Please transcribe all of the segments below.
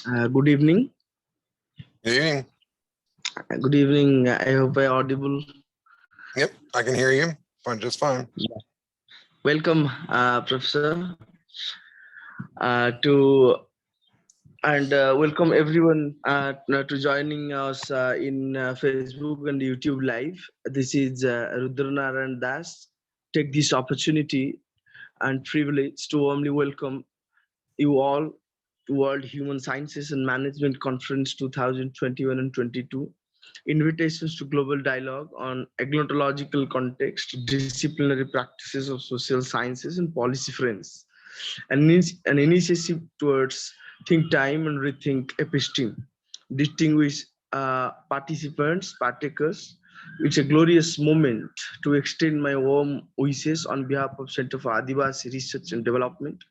Good evening. Good evening. Good evening. I hope I audible. Yep, I can hear you. Fine, just fine. Yeah. Welcome, Professor, to and welcome everyone to joining us in Facebook and YouTube Live. This is Rudranaran Das. Take this opportunity and privilege to warmly welcome you all to World Human Sciences and Management Conference 2021 and 22. Invitations to global dialogue on agnotological context, disciplinary practices of social sciences and policy frames, an initiative towards think time and rethink episteme. Distinguished partakers, it's a glorious moment to extend my warm wishes on behalf of Center for Adivasi Research and Development.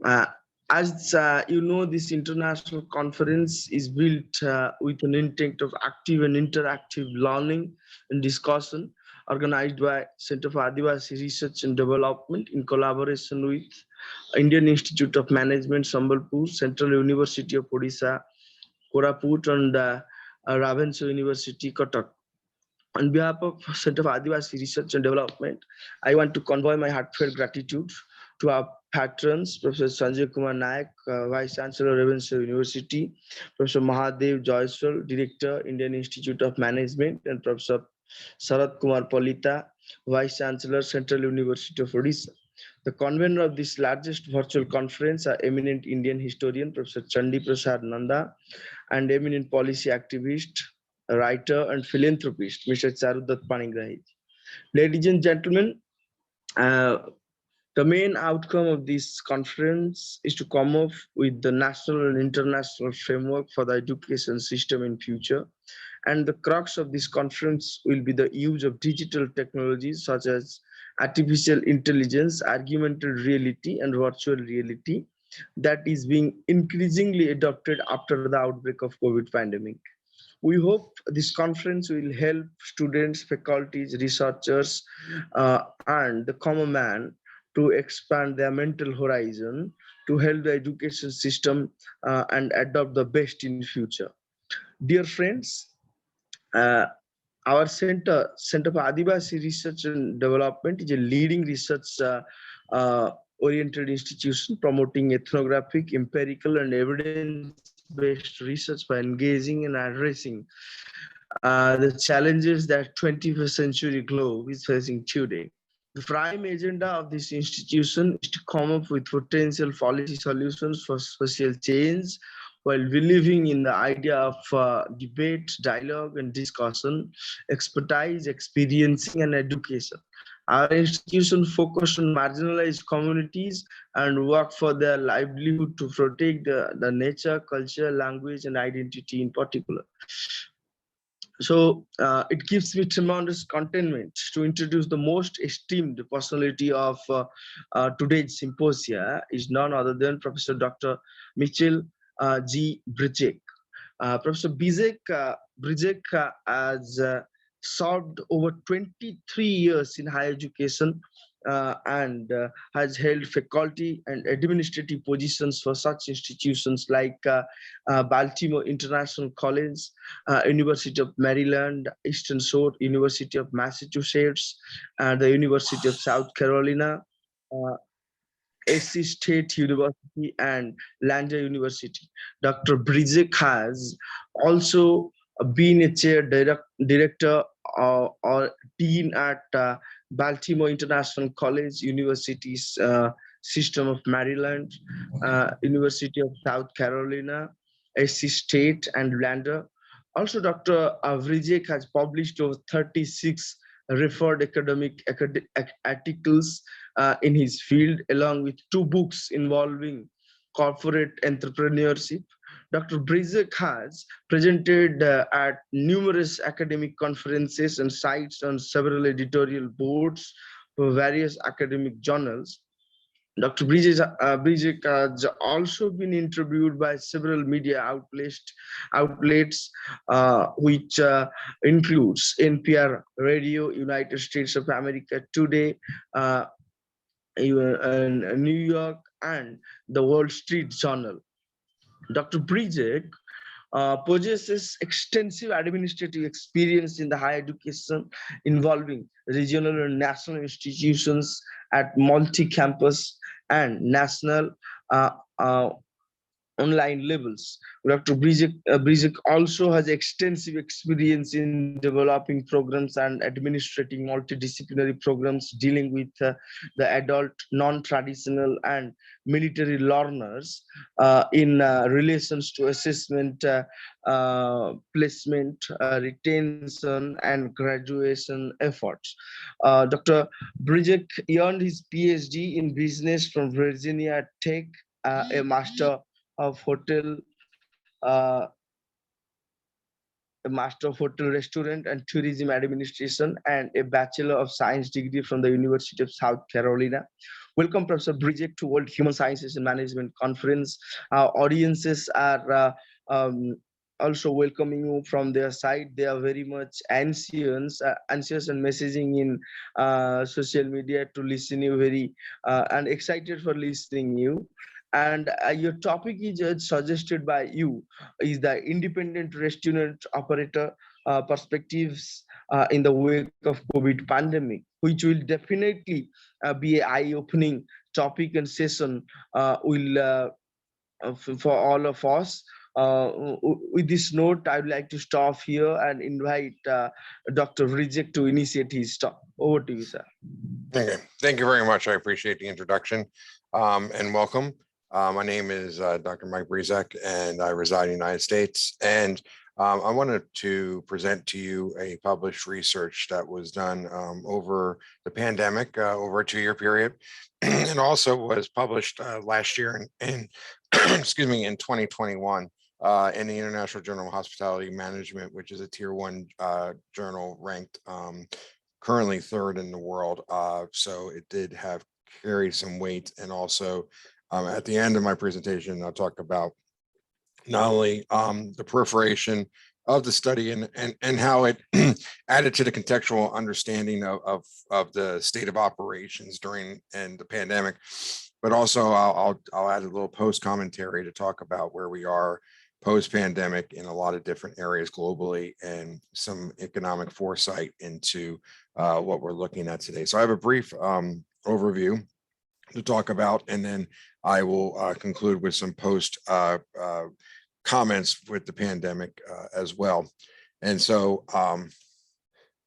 Uh, as you know, this international conference is built with an intent of active and interactive learning and discussion, organized by Center for Adivasi Research and Development in collaboration with Indian Institute of Management, Sambalpur, Central University of Odisha, Koraput, and Ravenshaw University, Cuttack. On behalf of Center for Adivasi Research and Development, I want to convey my heartfelt gratitude to our patrons, Professor Sanjay Kumar Nayak, Vice Chancellor, Ravenshaw University, Professor Mahadev Joyswal, Director, Indian Institute of Management, and Professor Sarat Kumar Palita, Vice Chancellor, Central University of Odisha. The convener of this largest virtual conference are eminent Indian historian, Professor Chandi Prasad Nanda, and eminent policy activist, writer, and philanthropist, Mr. Charudat Panigrahi. Ladies and gentlemen, uh, the main outcome of this conference is to come up with the national and international framework for the education system in future. And the crux of this conference will be the use of digital technologies such as artificial intelligence, augmented reality, and virtual reality that is being increasingly adopted after the outbreak of COVID pandemic. We hope this conference will help students, faculties, researchers, and the common man to expand their mental horizon to help the education system and adopt the best in future. Dear friends, uh, our Center for Adivasi Research and Development is a leading research oriented institution promoting ethnographic, empirical, and evidence-based research by engaging and addressing the challenges that 21st century globe is facing today. The prime agenda of this institution is to come up with potential policy solutions for social change while believing in the idea of debate, dialogue, and discussion, expertise, experiencing, and education. Our institution focused on marginalized communities and work for their livelihood to protect the nature, culture, language, and identity in particular. So it gives me tremendous contentment to introduce the most esteemed personality of today's symposia is none other than Professor Dr. Mitchell G. Brizek. Professor Brizek has served over 23 years in higher education and has held faculty and administrative positions for such institutions like Baltimore International College, University of Maryland, Eastern Shore, University of Massachusetts, the University of South Carolina, uh, A.C. State University, and Lander University. Dr. Brizek has also been a director or dean at Baltimore International College, Universities System of Maryland, University of South Carolina, A.C. State, and Lander. Also, Dr. Brizek has published over 36 referred articles in his field, along with 2 books involving corporate entrepreneurship. Dr. Brizek has presented at numerous academic conferences and sites on several editorial boards for various academic journals. Dr. Brizek has also been interviewed by several media outlets which includes NPR Radio, United States of America Today, in New York, and the Wall Street Journal. Dr. Brizek possesses extensive administrative experience in the higher education involving regional and national institutions at multi-campus and national uh, uh, online levels. Dr. Brizek also has extensive experience in developing programs and administrating multidisciplinary programs dealing with the adult, non-traditional, and military learners in relations to assessment, placement, retention, and graduation efforts. Dr. Brizek earned his PhD in business from Virginia Tech, a master of hotel uh, a master of hotel restaurant and tourism administration and a bachelor of science degree from the University of South Carolina. Welcome, Professor Brizek, to World Human Sciences and Management Conference. Our audiences are also welcoming you from their side. They are very much anxious and messaging in social media to listen you very and excited for listening you. And your topic is suggested by you is the independent restaurant operator perspectives in the wake of COVID pandemic, which will definitely be an eye-opening topic and session for all of us. With this note, I would like to stop here and invite Dr. Brizek to initiate his talk. Over to you, sir. Okay, thank you very much. I appreciate the introduction and welcome. My name is Dr. Mike Brizek, and I reside in the United States. And I wanted to present to you a published research that was done over the pandemic, over a 2-year period, and also was published last year in excuse me, in 2021 in the International Journal of Hospitality Management, which is a tier 1 journal ranked currently 3rd in the world. So it did have carried some weight, and also at the end of my presentation, I'll talk about not only the proliferation of the study and how it added to the contextual understanding of the state of operations during the pandemic, but also I'll add a little post commentary to talk about where we are post pandemic in a lot of different areas globally, and some economic foresight into what we're looking at today. So I have a brief overview to talk about, and then I will conclude with some post comments with the pandemic as well. And so,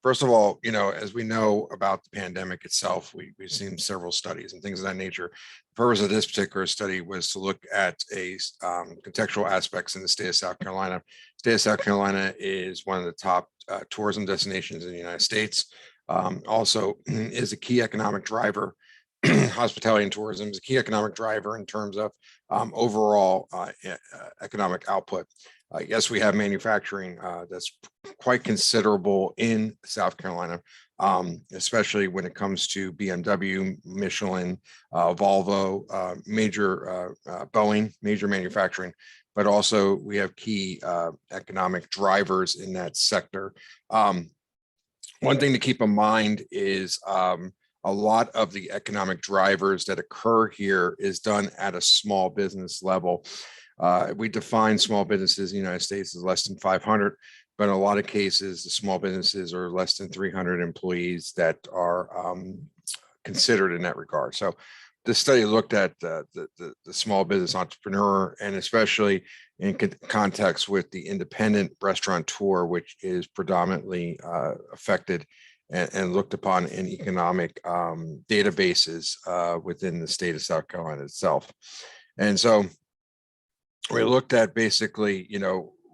first of all, as we know about the pandemic itself, we've seen several studies and things of that nature. The purpose of this particular study was to look at contextual aspects in the state of South Carolina. The state of South Carolina is one of the top tourism destinations in the United States. Also is a key economic driver. Hospitality and tourism is a key economic driver in terms of overall economic output. Yes, we have manufacturing that's quite considerable in South Carolina, especially when it comes to BMW, Michelin, Volvo, major Boeing, major manufacturing, but also we have key economic drivers in that sector. One thing to keep in mind is a lot of the economic drivers that occur here is done at a small business level. We define small businesses in the United States as less than 500, but in a lot of cases, the small businesses are less than 300 employees that are considered in that regard. So this study looked at the small business entrepreneur, and especially in context with the independent restaurateur, which is predominantly affected and looked upon in economic databases within the state of South Carolina itself. And so we looked at basically,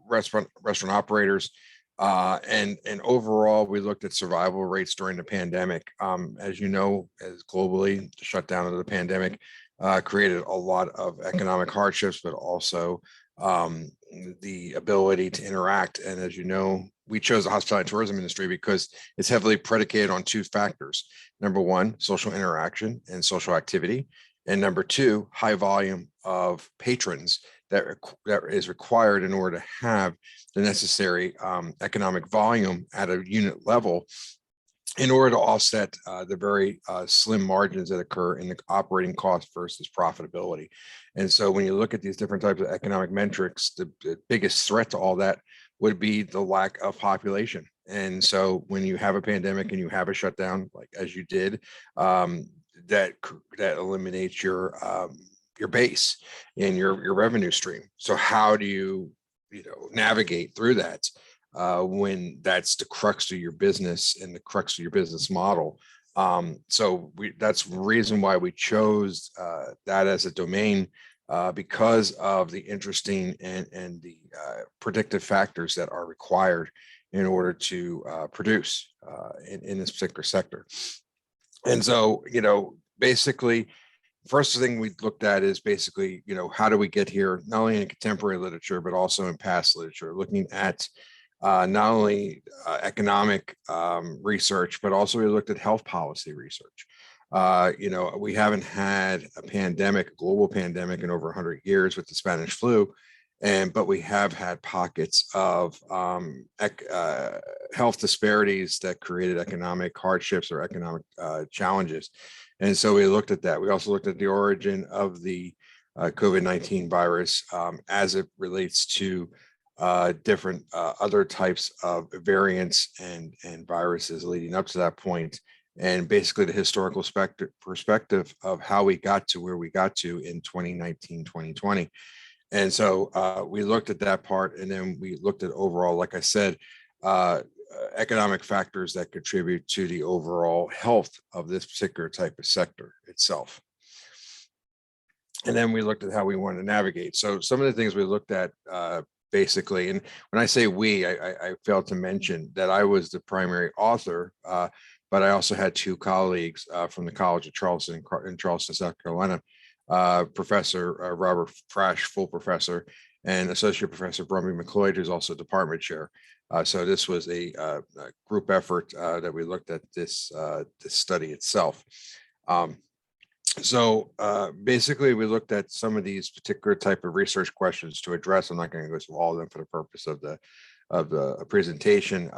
restaurant operators, and overall, we looked at survival rates during the pandemic. As you know, as globally, the shutdown of the pandemic created a lot of economic hardships, but also the ability to interact. And as you know, we chose the hospitality and tourism industry because it's heavily predicated on 2 factors. Number 1, social interaction and social activity. And number 2, high volume of patrons that is required in order to have the necessary economic volume at a unit level in order to offset the very slim margins that occur in the operating cost versus profitability. And so when you look at these different types of economic metrics, the biggest threat to all that would be the lack of population. And so when you have a pandemic and you have a shutdown, like as you did, that eliminates your base and your revenue stream. So how do you navigate through that when that's the crux of your business and the crux of your business model? So that's the reason why we chose that as a domain, because of the interesting and the predictive factors that are required in order to produce in this particular sector. And so, basically, first thing we looked at is basically, how do we get here, not only in contemporary literature, but also in past literature, looking at not only economic research, but also we looked at health policy research. We haven't had a global pandemic in over 100 years with the Spanish flu, but we have had pockets of health disparities that created economic hardships or economic challenges. And so we looked at that. We also looked at the origin of the COVID-19 virus as it relates to different other types of variants and viruses leading up to that point, and basically the historical perspective of how we got to where we got to in 2019, 2020. And so we looked at that part, and then we looked at overall, like I said, economic factors that contribute to the overall health of this particular type of sector itself. And then we looked at how we want to navigate. So some of the things we looked at basically, and when I say we, I failed to mention that I was the primary author, but I also had two colleagues from the College of Charleston in Charleston, South Carolina, Professor Robert Frash, full professor, and Associate Professor Brumby McLeod, who's also department chair. So this was a group effort that we looked at this study itself. So basically, we looked at some of these particular type of research questions to address. I'm not going to go through all of them for the purpose of the presentation.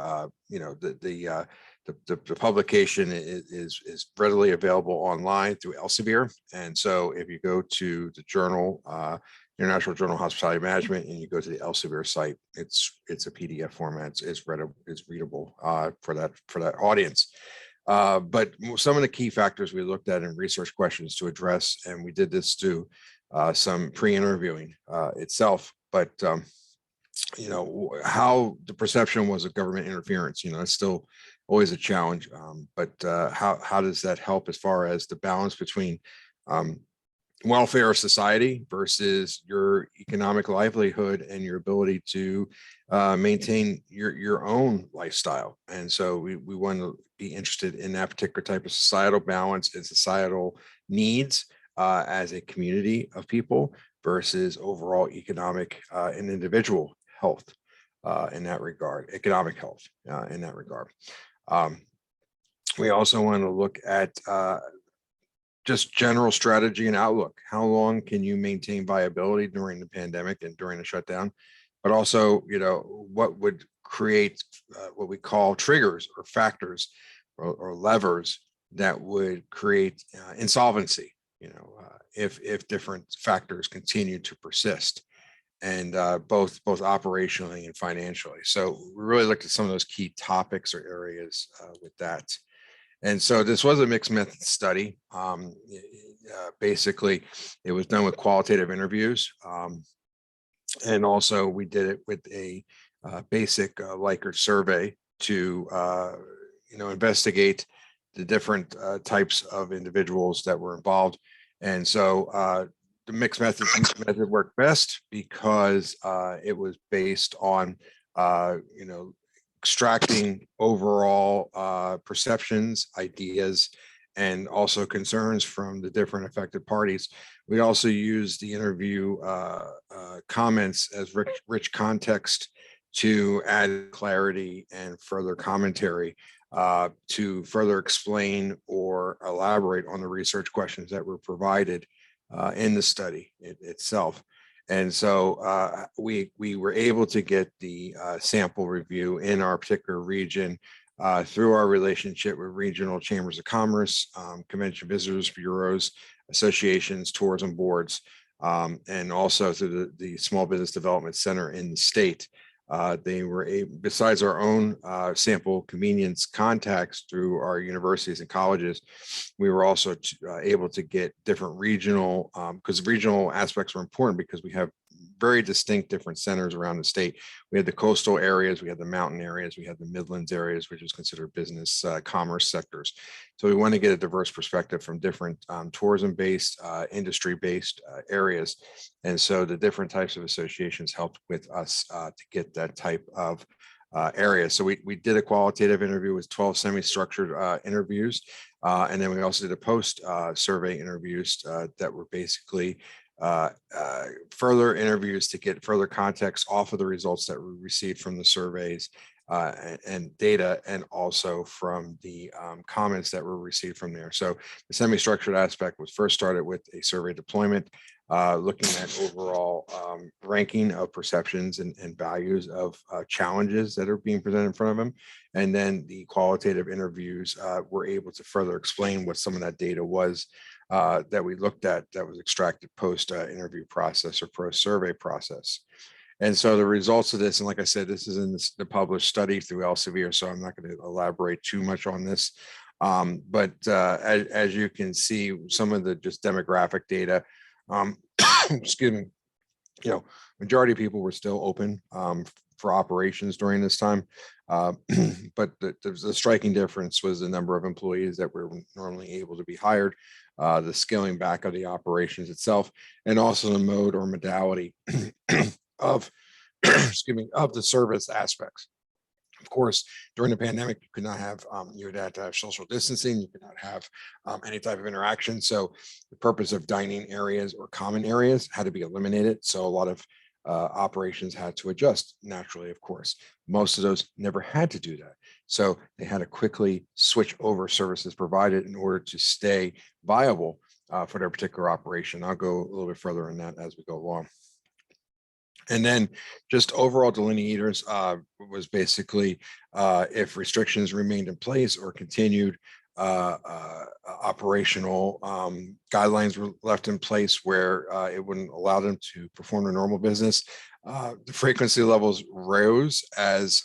The publication is readily available online through Elsevier. And so if you go to the journal, International Journal of Hospitality Management, and you go to the Elsevier site, it's a PDF format. It's readable for that audience. But some of the key factors we looked at in research questions to address, and we did this through some pre-interviewing itself, but how the perception was of government interference, it's still always a challenge. But how does that help as far as the balance between welfare of society versus your economic livelihood and your ability to maintain your own lifestyle? And so we want to be interested in that particular type of societal balance and societal needs as a community of people versus overall economic and individual health in that regard, economic health in that regard. We also want to look at just general strategy and outlook. How long can you maintain viability during the pandemic and during the shutdown? But also, what would create what we call triggers or factors or levers that would create insolvency, if different factors continue to persist, and both operationally and financially. So we really looked at some of those key topics or areas with that. And so this was a mixed method study. Basically, it was done with qualitative interviews. And also we did it with a basic Likert survey to, investigate the different types of individuals that were involved. And so the mixed method worked best because it was based on, extracting overall perceptions, ideas, and also concerns from the different affected parties. We also used the interview comments as rich context to add clarity and further commentary to further explain or elaborate on the research questions that were provided in the study itself. And so we were able to get the sample review in our particular region through our relationship with regional chambers of commerce, convention visitors bureaus, associations, tourism boards, and also through the Small Business Development Center in the state. They were able, besides our own sample convenience contacts through our universities and colleges, we were also able to get different regional, because regional aspects were important because we have very distinct different centers around the state. We had the coastal areas, we had the mountain areas, we had the Midlands areas, which is considered business commerce sectors. So we want to get a diverse perspective from different tourism-based, industry-based areas. And so the different types of associations helped with us to get that type of area. So we did a qualitative interview with 12 semi-structured interviews. And then we also did a post survey interviews that were basically further interviews to get further context off of the results that we received from the surveys and data, and also from the comments that were received from there. So the semi-structured aspect was first started with a survey deployment, looking at overall ranking of perceptions and values of challenges that are being presented in front of them. And then the qualitative interviews were able to further explain what some of that data was that we looked at that was extracted post interview process or post survey process. And so the results of this, and like I said, this is in the published study through Elsevier, so I'm not going to elaborate too much on this. But as you can see, some of the just demographic data, excuse me, majority of people were still open for operations during this time. But the striking difference was the number of employees that were normally able to be hired, the scaling back of the operations itself, and also the mode or modality of, excuse me, of the service aspects. Of course, during the pandemic, you could not have, you would have to have social distancing, you could not have any type of interaction. So the purpose of dining areas or common areas had to be eliminated. So a lot of operations had to adjust naturally, of course. Most of those never had to do that. So they had to quickly switch over services provided in order to stay viable for their particular operation. I'll go a little bit further in that as we go along. And then just overall delineators was basically if restrictions remained in place or continued, operational guidelines were left in place where it wouldn't allow them to perform their normal business. The frequency levels rose as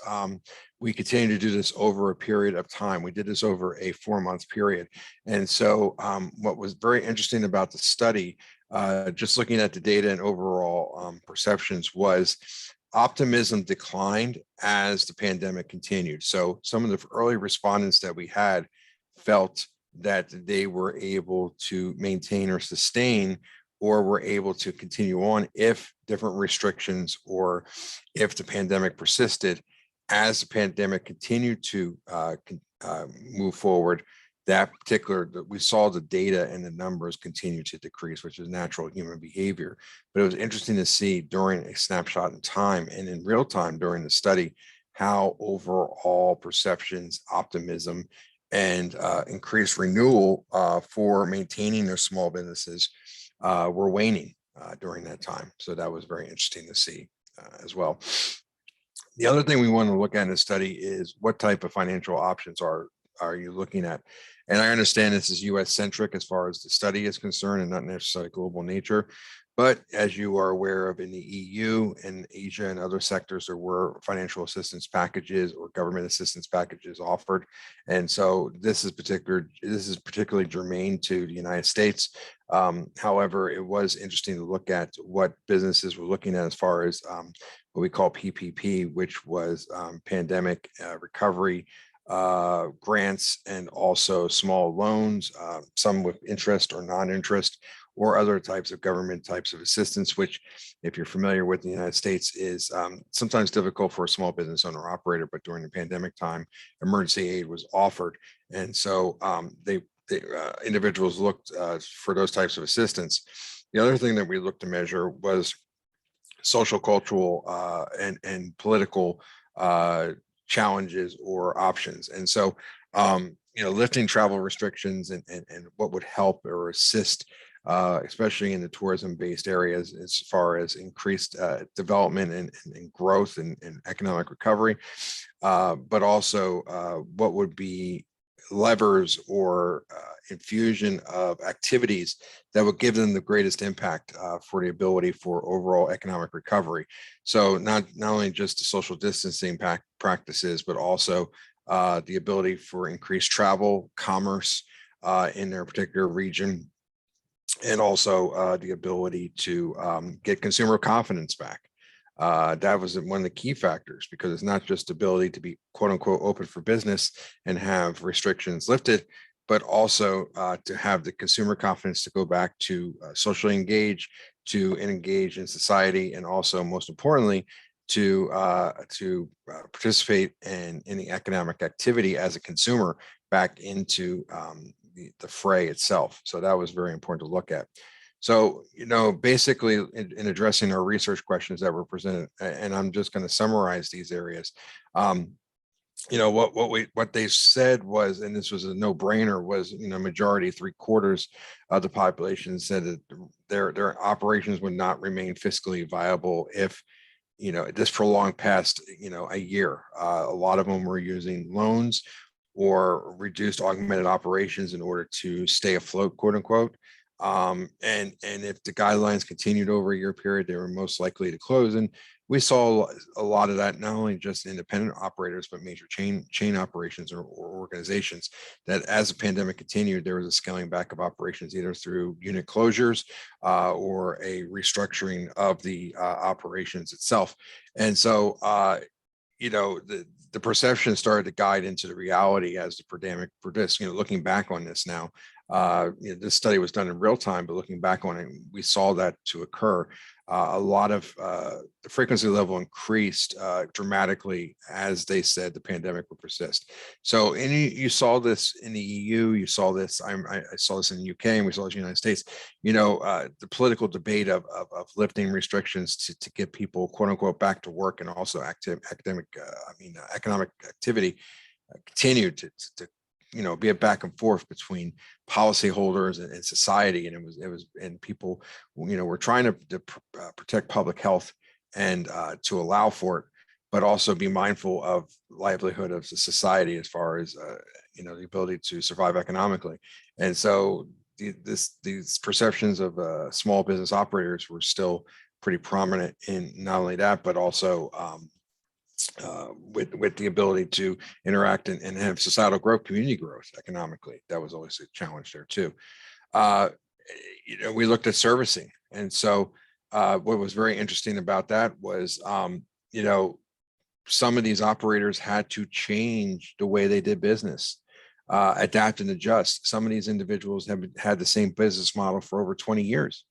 we continue to do this over a period of time. We did this over a 4-month period. And so what was very interesting about the study, just looking at the data and overall perceptions, was optimism declined as the pandemic continued. So some of the early respondents that we had felt that they were able to maintain or sustain, or were able to continue on if different restrictions or if the pandemic persisted. As the pandemic continued to move forward, we saw the data and the numbers continue to decrease, which is natural human behavior. But it was interesting to see during a snapshot in time and in real time during the study, how overall perceptions, optimism, and increased renewal for maintaining their small businesses were waning during that time. So that was very interesting to see as well. The other thing we want to look at in the study is what type of financial options are you looking at? And I understand this is US centric as far as the study is concerned and not necessarily global nature. But as you are aware of, in the EU and Asia and other sectors, there were financial assistance packages or government assistance packages offered. And so this is particularly germane to the United States. However, it was interesting to look at what businesses were looking at as far as what we call PPP, which was pandemic recovery grants, and also small loans, some with interest or non-interest, or other types of government types of assistance, which, if you're familiar with the United States, is sometimes difficult for a small business owner or operator. But during the pandemic time, emergency aid was offered. And so individuals looked for those types of assistance. The other thing that we looked to measure was social, cultural, and political challenges or options. And so, lifting travel restrictions and what would help or assist, especially in the tourism-based areas, as far as increased development and growth and economic recovery. but also what would be levers or infusion of activities that would give them the greatest impact for the ability for overall economic recovery. So not only just the social distancing practices, but also the ability for increased travel, commerce in their particular region, and also the ability to get consumer confidence back. That was one of the key factors, because it's not just the ability to be quote unquote open for business and have restrictions lifted, but also to have the consumer confidence to go back to socially engage, to engage in society, and also most importantly, to participate in any economic activity as a consumer back into the fray itself. So that was very important to look at. So, basically in addressing our research questions that were presented, and I'm just going to summarize these areas. What they said was, and this was a no-brainer, was, majority, 3/4 of the population said that their operations would not remain fiscally viable if, this prolonged past, a year. A lot of them were using loans or reduced augmented operations in order to stay afloat, quote unquote. And if the guidelines continued over a year period, they were most likely to close. And we saw a lot of that, not only just independent operators, but major chain operations or organizations, that as the pandemic continued, there was a scaling back of operations, either through unit closures or a restructuring of the operations itself. And so, the perception started to guide into the reality as the pandemic progressed. Looking back on this now, this study was done in real time, but looking back on it, we saw that to occur. A lot of the frequency level increased dramatically as they said the pandemic would persist. So, and you saw this in the EU, you saw this, I saw this in the UK, and we saw this in the United States, the political debate of lifting restrictions to get people, quote unquote, back to work, and also economic activity continued to be a back and forth between policyholders and society. And and people, were trying to protect public health and to allow for it, but also be mindful of livelihood of the society as far as, the ability to survive economically. And so these perceptions of small business operators were still pretty prominent in not only that, but also with the ability to interact and have societal growth, community growth economically. That was always a challenge there too. We looked at servicing. And so what was very interesting about that was, some of these operators had to change the way they did business, adapt and adjust. Some of these individuals have had the same business model for over 20 years.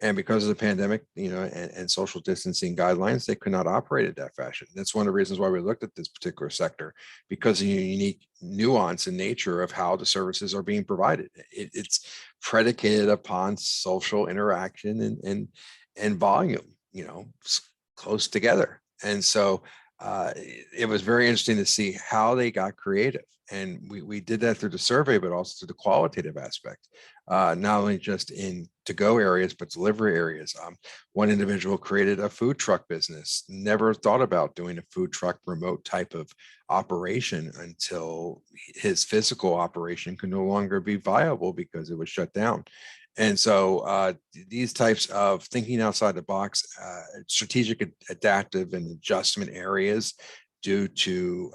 And because of the pandemic, and social distancing guidelines, they could not operate at that fashion. That's one of the reasons why we looked at this particular sector, because of the unique nuance and nature of how the services are being provided. It's predicated upon social interaction and volume, close together. And so it was very interesting to see how they got creative. And we did that through the survey, but also through the qualitative aspect, not only just in to-go areas, but delivery areas. One individual created a food truck business, never thought about doing a food truck remote type of operation until his physical operation could no longer be viable because it was shut down. And so these types of thinking outside the box, strategic, adaptive, and adjustment areas due to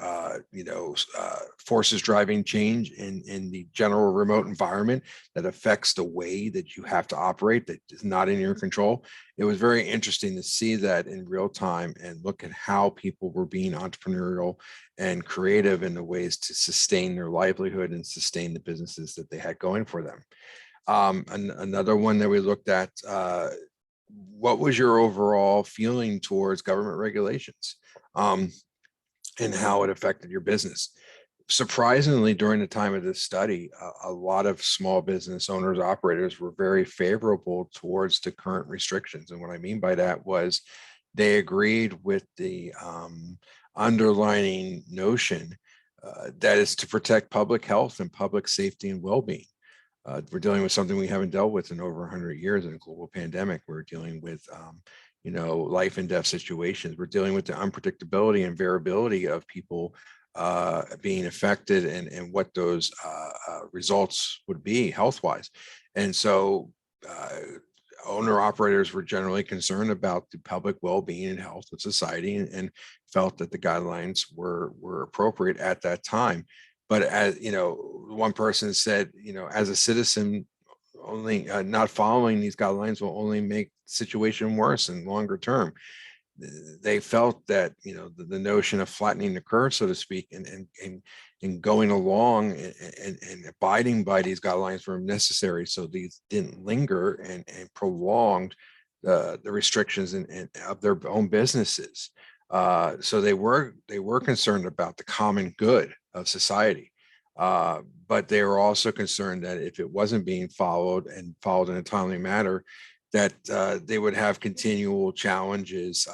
forces driving change in the general remote environment that affects the way that you have to operate, that is not in your control. It was very interesting to see that in real time and look at how people were being entrepreneurial and creative in the ways to sustain their livelihood and sustain the businesses that they had going for them. Another one that we looked at, what was your overall feeling towards government regulations? And how it affected your business. Surprisingly, during the time of this study, a lot of small business owners, operators were very favorable towards the current restrictions. And what I mean by that was they agreed with the underlining notion that is to protect public health and public safety and well-being. We're dealing with something we haven't dealt with in over 100 years in a global pandemic. We're dealing with life and death situations. We're dealing with the unpredictability and variability of people being affected and what those results would be health-wise. And so owner operators were generally concerned about the public well-being and health of society, and felt that the guidelines were appropriate at that time. But as one person said, as a citizen, only not following these guidelines will only make the situation worse and longer term. They felt that the notion of flattening the curve, so to speak, and going along and abiding by these guidelines were necessary, so these didn't linger and prolonged the restrictions of their own businesses. So they were concerned about the common good of society, but they were also concerned that if it wasn't being followed in a timely manner, that they would have continual challenges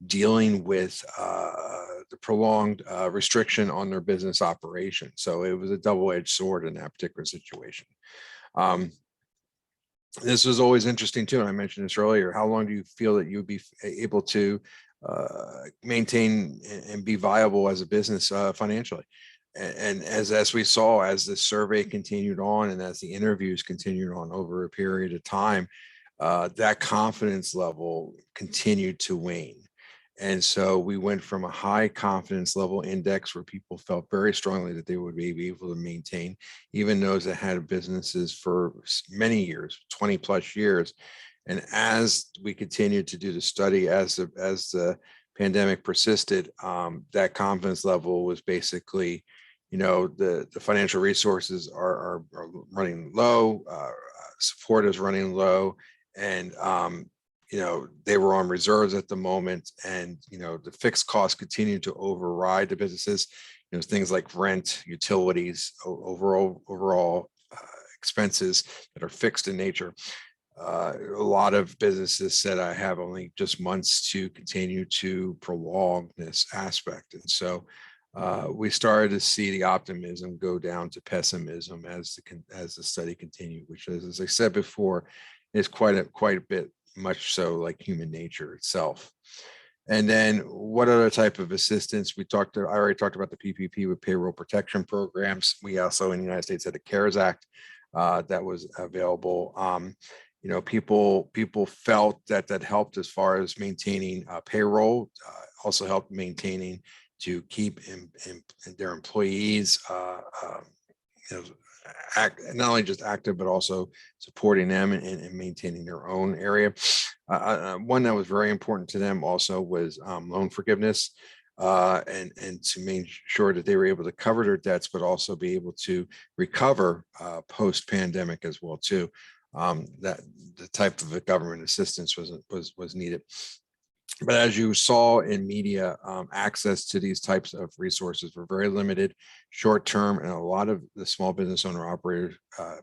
dealing with the prolonged restriction on their business operation. So it was a double-edged sword in that particular situation. This was always interesting too, and I mentioned this earlier. How long do you feel that you would be able to maintain and be viable as a business financially? And as we saw, as the survey continued on and as the interviews continued on over a period of time, that confidence level continued to wane. And so we went from a high confidence level index where people felt very strongly that they would be able to maintain, even those that had businesses for many years, 20 plus years. And as we continued to do the study, as the pandemic persisted, that confidence level was basically, the financial resources are running low, support is running low, and they were on reserves at the moment, and the fixed costs continued to override the businesses. Things like rent, utilities, overall expenses that are fixed in nature. A lot of businesses said, I have only just months to continue to prolong this aspect. And so we started to see the optimism go down to pessimism as the study continued, which is, as I said before, is quite a bit much so like human nature itself. And then what other type of assistance? I already talked about the PPP with payroll protection programs. We also in the United States had the CARES Act that was available. People felt that helped as far as maintaining payroll, also helped maintaining to keep their employees not only just active, but also supporting them and maintaining their own area. One that was very important to them also was loan forgiveness, and to make sure that they were able to cover their debts, but also be able to recover post-pandemic as well too. That the type of government assistance was needed. But as you saw in media, access to these types of resources were very limited, short-term, and a lot of the small business owner operators,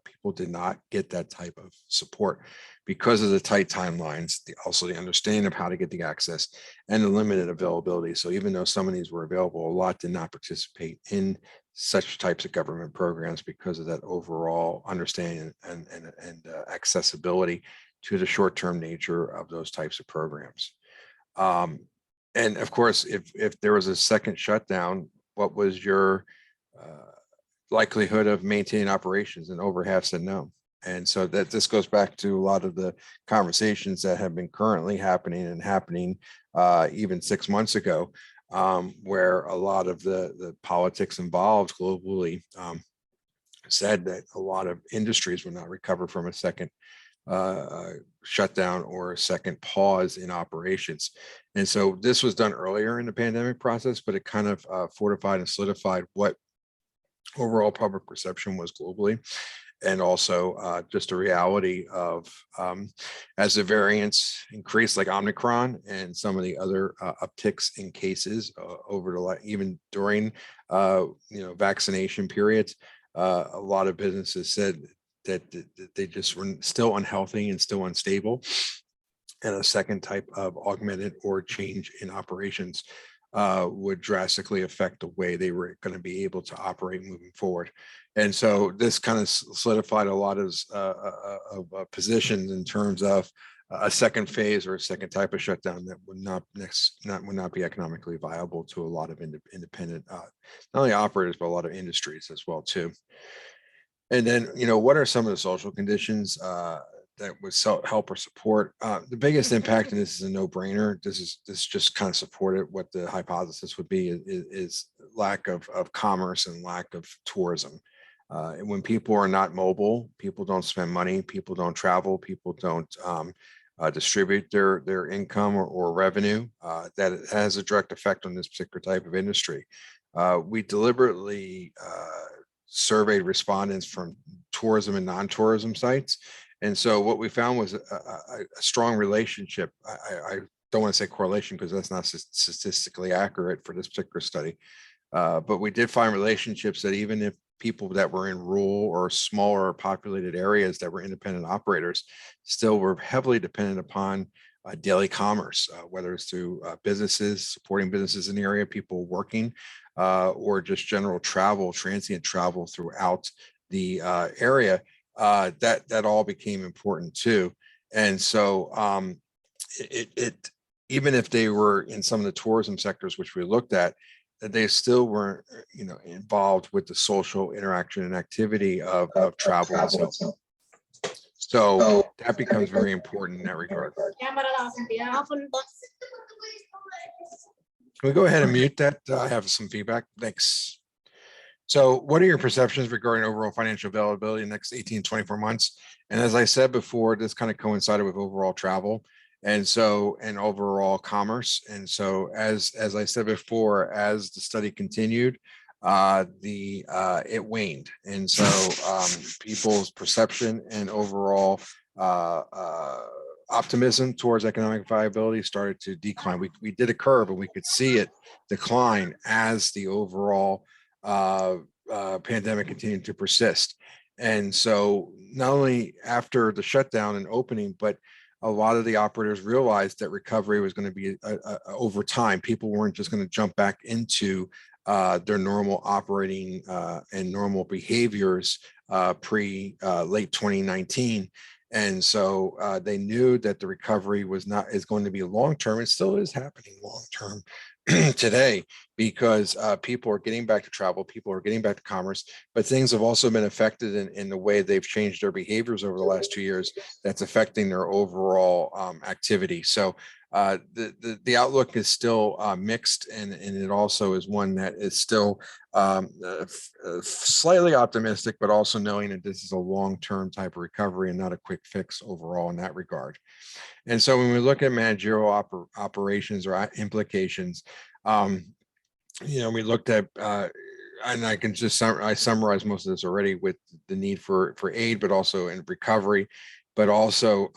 people did not get that type of support because of the tight timelines, also the understanding of how to get the access and the limited availability. So even though some of these were available, a lot did not participate in such types of government programs because of that overall understanding and accessibility to the short-term nature of those types of programs. And of course, if there was a second shutdown, what was your likelihood of maintaining operations? And over half said no. And so that this goes back to a lot of the conversations that have been currently happening even 6 months ago, where a lot of the politics involved globally said that a lot of industries would not recover from a second shutdown or a second pause in operations. And so this was done earlier in the pandemic process, but it kind of fortified and solidified what overall public perception was globally. And also just a reality of as the variants increased, like Omicron and some of the other upticks in cases over the even during vaccination periods, a lot of businesses said that they just were still unhealthy and still unstable, and a second type of augmented or change in operations would drastically affect the way they were going to be able to operate moving forward. And so this kind of solidified a lot of positions in terms of a second phase or a second type of shutdown that would not be economically viable to a lot of independent, not only operators, but a lot of industries as well too. And then, what are some of the social conditions that would help or support? The biggest impact, and this is a no-brainer, this just kind of supported what the hypothesis would be, is lack of commerce and lack of tourism. And when people are not mobile, people don't spend money, people don't travel, people don't distribute their income or revenue. That has a direct effect on this particular type of industry. We deliberately surveyed respondents from tourism and non-tourism sites. And so what we found was a strong relationship. I don't want to say correlation because that's not statistically accurate for this particular study. But we did find relationships that even if people that were in rural or smaller populated areas that were independent operators still were heavily dependent upon daily commerce, whether it's through businesses, supporting businesses in the area, people working, or just general travel, transient travel throughout the area, that all became important too. And so it even if they were in some of the tourism sectors, which we looked at, they still weren't, involved with the social interaction and activity of travel itself. So that becomes very important in that regard. Can we go ahead and mute that? I have some feedback. Thanks. So what are your perceptions regarding overall financial availability in the next 18 to 24 months? And as I said before, this kind of coincided with overall travel and overall commerce. And so as I said before, as the study continued, it waned. And so people's perception and overall optimism towards economic viability started to decline. We did a curve and we could see it decline as the overall pandemic continued to persist. And so not only after the shutdown and opening, but a lot of the operators realized that recovery was going to be over time. People weren't just going to jump back into their normal operating and normal behaviors pre late 2019. And so they knew that the recovery is going to be long-term. It still is happening long-term today because people are getting back to travel, people are getting back to commerce, but things have also been affected in the way they've changed their behaviors over the last 2 years. That's affecting their overall activity. So the outlook is still mixed, and it also is one that is still slightly optimistic, but also knowing that this is a long-term type of recovery and not a quick fix overall in that regard. And so when we look at managerial operations or implications, we looked at, and I can just I summarized most of this already with the need for aid, but also in recovery, but also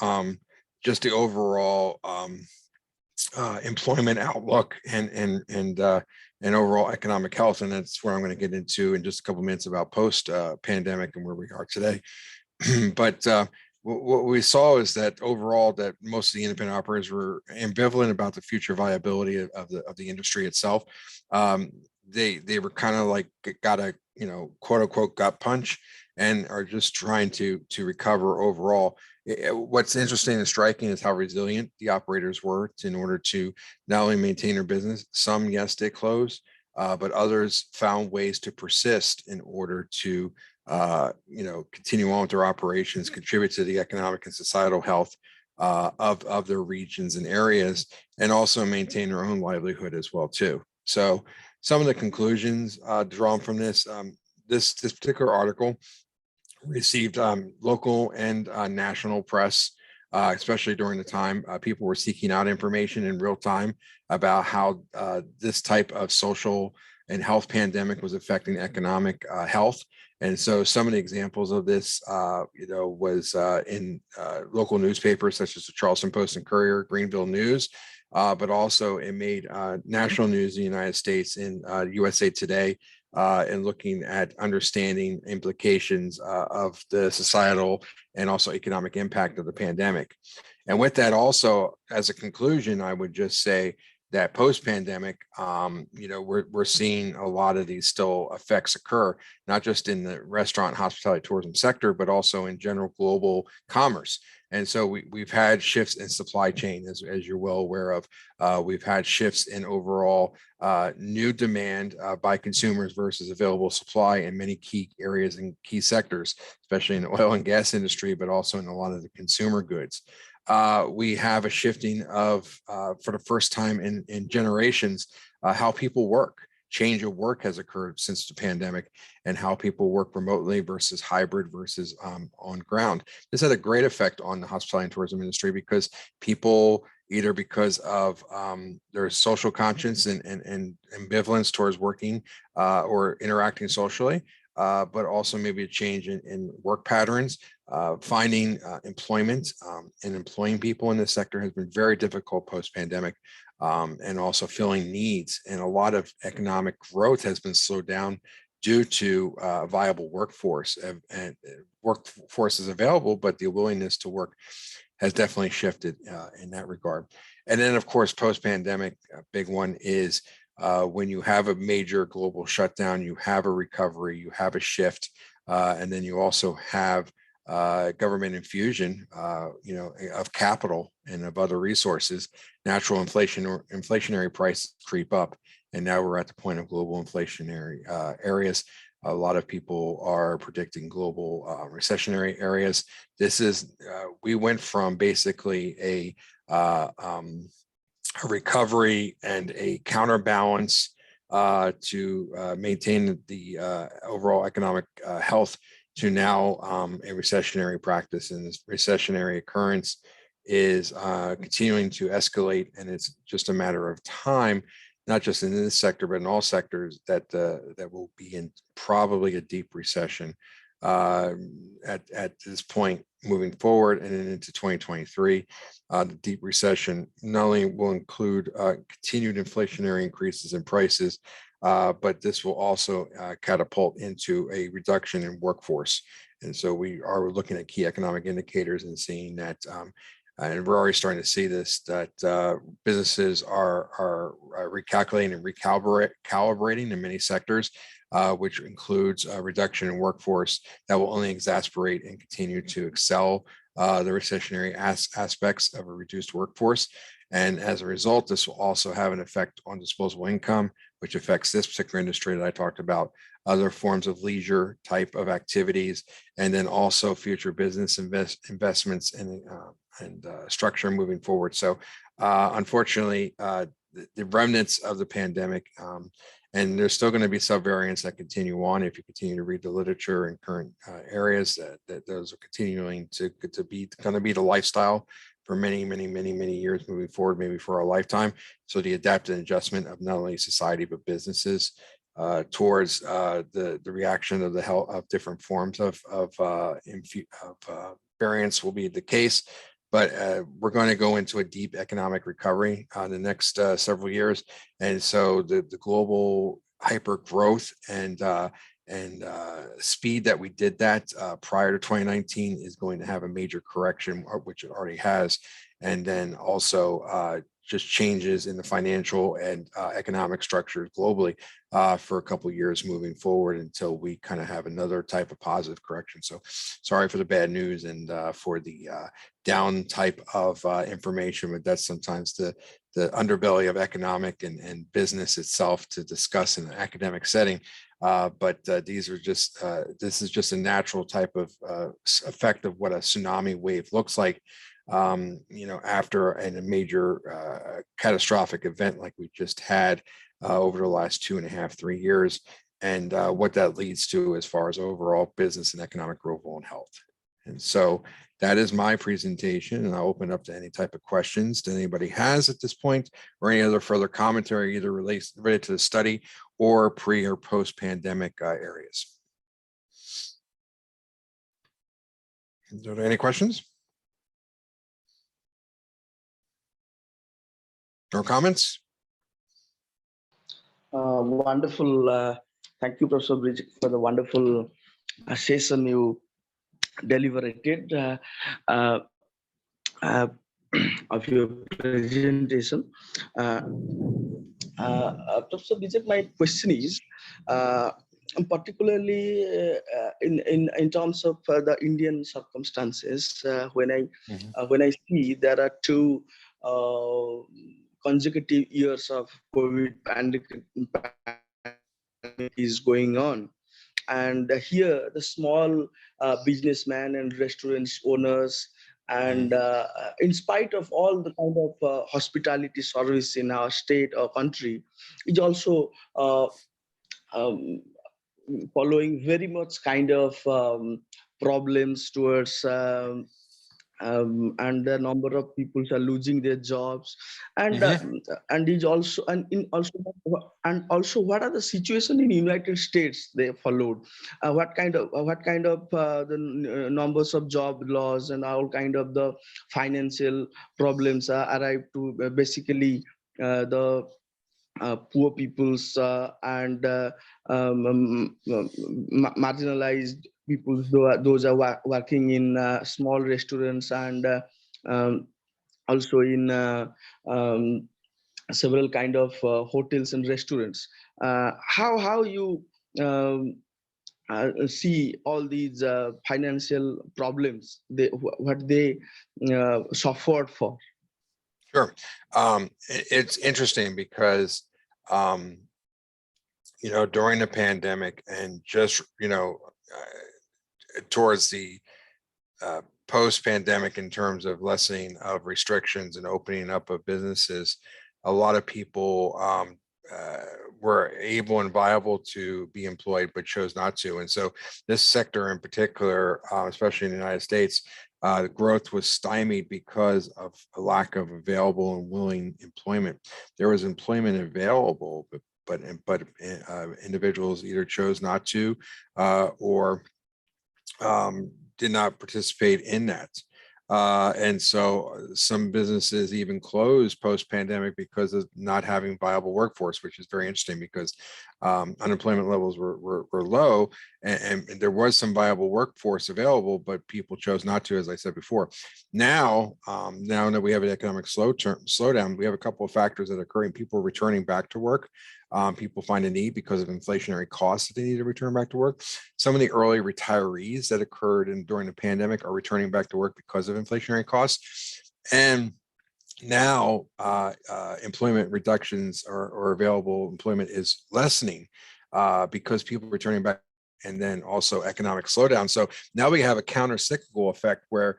just the overall employment outlook and overall economic health. And that's where I'm going to get into in just a couple of minutes about post pandemic and where we are today. But what we saw is that overall that most of the independent operators were ambivalent about the future viability of the industry itself. They were kind of like got a quote unquote gut punch and are just trying to recover overall. What's interesting and striking is how resilient the operators were in order to not only maintain their business. Some, yes, they closed, but others found ways to persist in order to continue on with their operations, contribute to the economic and societal health of their regions and areas, and also maintain their own livelihood as well too. So some of the conclusions drawn from this particular article received local and national press, especially during the time people were seeking out information in real time about how this type of social and health pandemic was affecting economic health. And so some of the examples of this, was in local newspapers such as the Charleston Post and Courier, Greenville News, but also it made national news in the United States in U.S.A. Today, and looking at understanding implications of the societal and also economic impact of the pandemic. And with that also, as a conclusion, I would just say that post-pandemic, we're seeing a lot of these still effects occur, not just in the restaurant, hospitality, tourism sector, but also in general global commerce. And so we've had shifts in supply chain, as you're well aware of. We've had shifts in overall new demand by consumers versus available supply in many key areas and key sectors, especially in the oil and gas industry, but also in a lot of the consumer goods. We have a shifting of, for the first time in generations, how people work. Change of work has occurred since the pandemic, and how people work remotely versus hybrid versus on ground. This had a great effect on the hospitality and tourism industry, because people, either because of their social conscience and ambivalence towards working or interacting socially, but also maybe a change in work patterns, finding employment and employing people in this sector has been very difficult post-pandemic. And also filling needs, and a lot of economic growth has been slowed down due to a viable workforce, and workforce is available, but the willingness to work has definitely shifted in that regard. And then, of course, post-pandemic, a big one is when you have a major global shutdown, you have a recovery, you have a shift, and then you also have government infusion, of capital and of other resources. Natural inflation or inflationary prices creep up, and now we're at the point of global inflationary areas. A lot of people are predicting global recessionary areas. This is we went from basically a recovery and a counterbalance to maintain the overall economic health, to now a recessionary practice, and this recessionary occurrence is continuing to escalate, and it's just a matter of time, not just in this sector, but in all sectors, that that will be in probably a deep recession at this point moving forward and into 2023. The deep recession not only will include continued inflationary increases in prices, but this will also catapult into a reduction in workforce. And so we are looking at key economic indicators and seeing that, and we're already starting to see this, that businesses are recalculating and recalibrating in many sectors, which includes a reduction in workforce that will only exacerbate and continue to excel the recessionary aspects of a reduced workforce. And as a result, this will also have an effect on disposable income, which affects this particular industry that I talked about, other forms of leisure type of activities, and then also future business investments and structure moving forward. So unfortunately, the remnants of the pandemic, and there's still going to be subvariants that continue on. If you continue to read the literature in current areas, that those are continuing to be going to be the lifestyle for many years moving forward, maybe for our lifetime. So the adapt and adjustment of not only society but businesses towards the reaction of the health of different forms of variants will be the case. But we're going to go into a deep economic recovery in the next several years, and so the global hyper growth and speed that we did that prior to 2019 is going to have a major correction, which it already has, and then also just changes in the financial and economic structures globally for a couple of years moving forward, until we kind of have another type of positive correction. So sorry for the bad news and for the down type of information, but that's sometimes the underbelly of economic and business itself to discuss in an academic setting. But these are just this is just a natural type of effect of what a tsunami wave looks like, after a major catastrophic event like we just had over the last 2.5, 3 years, and what that leads to as far as overall business and economic growth and health. And so that is my presentation, and I'll open up to any type of questions that anybody has at this point, or any other further commentary, either related to the study or pre or post-pandemic areas. Are there any questions or comments? Wonderful. Thank you, Professor Brizek, for the wonderful session you deliberated. of your presentation. Uh, Professor Brizek, my question is, uh, particularly in terms of the Indian circumstances, Mhm. when I see there are two consecutive years of COVID pandemic is going on, and here the small businessmen and restaurants owners, Mhm. and in spite of all the kind of hospitality service in our state or country, is also um, following very much kind of problems towards and the number of people are losing their jobs, and Mhm. and is also and also what are the situation in United States they followed, what kind of numbers of job loss and all kind of the financial problems arrived to basically the poor peoples and marginalized people, those are working in small restaurants and also in several kind of hotels and restaurants. How you um, see all these financial problems what they suffered for? Sure. It's interesting because, um, during the pandemic and just, towards the post-pandemic in terms of lessening of restrictions and opening up of businesses, a lot of people were able and viable to be employed, but chose not to. And so this sector in particular, especially in the United States, the growth was stymied because of a lack of available and willing employment. There was employment available, but individuals either chose not to or did not participate in that. And so some businesses even closed post-pandemic because of not having viable workforce, which is very interesting because unemployment levels were low, and there was some viable workforce available, but people chose not to, as I said before. Now that we have an economic slowdown, we have a couple of factors that are occurring. People are returning back to work. People find a need because of inflationary costs that they need to return back to work. Some of the early retirees that occurred during the pandemic are returning back to work because of inflationary costs. And now employment reductions or available employment is lessening because people are returning back, and then also economic slowdown. So now we have a counter-cyclical effect where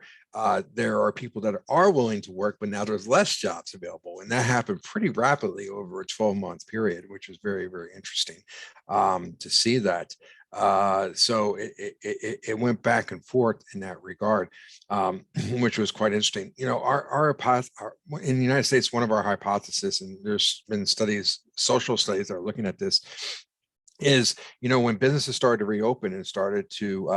there are people that are willing to work, but now there's less jobs available. And that happened pretty rapidly over a 12-month period, which is very, very interesting to see that. So it went back and forth in that regard, which was quite interesting. Our in the United States, one of our hypotheses, and there's been studies, social studies that are looking at this, is, when businesses started to reopen and started to,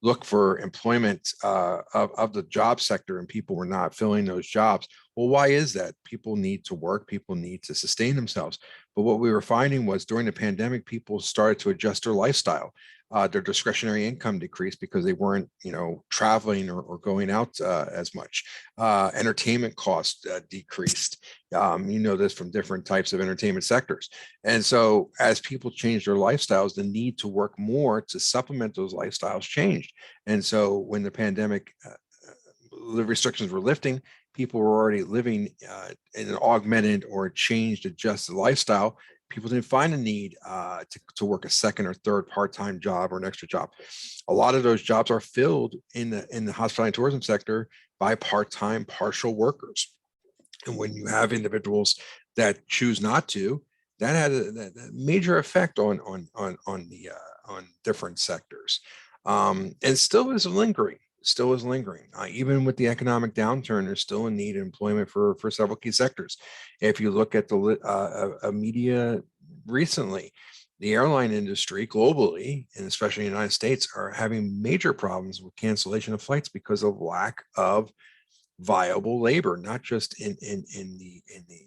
look for employment of the job sector, and people were not filling those jobs. Well, why is that? People need to work, people need to sustain themselves. But what we were finding was during the pandemic, people started to adjust their lifestyle. Their discretionary income decreased because they weren't, traveling or going out as much. Entertainment costs decreased. You know this from different types of entertainment sectors. And so as people changed their lifestyles, the need to work more to supplement those lifestyles changed. And so when the pandemic, the restrictions were lifting, people were already living in an augmented or changed, adjusted lifestyle. People didn't find a need to work a second or third part-time job or an extra job. A lot of those jobs are filled in the hospitality and tourism sector by part-time partial workers. And when you have individuals that choose not to, that had a major effect on different sectors, and still is lingering. Even with the economic downturn, there's still a need in employment for several key sectors. If you look at the media recently, the airline industry globally, and especially in the United States, are having major problems with cancellation of flights because of lack of viable labor, not just in the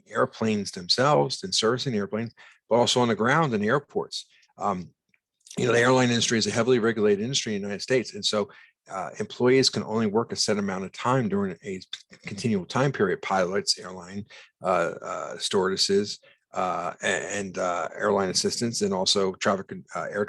airplanes themselves and servicing the airplanes, but also on the ground in the airports. The airline industry is a heavily regulated industry in the United States, and so employees can only work a set amount of time during a continual time period. Pilots, airline stewardesses, and airline assistants, and also air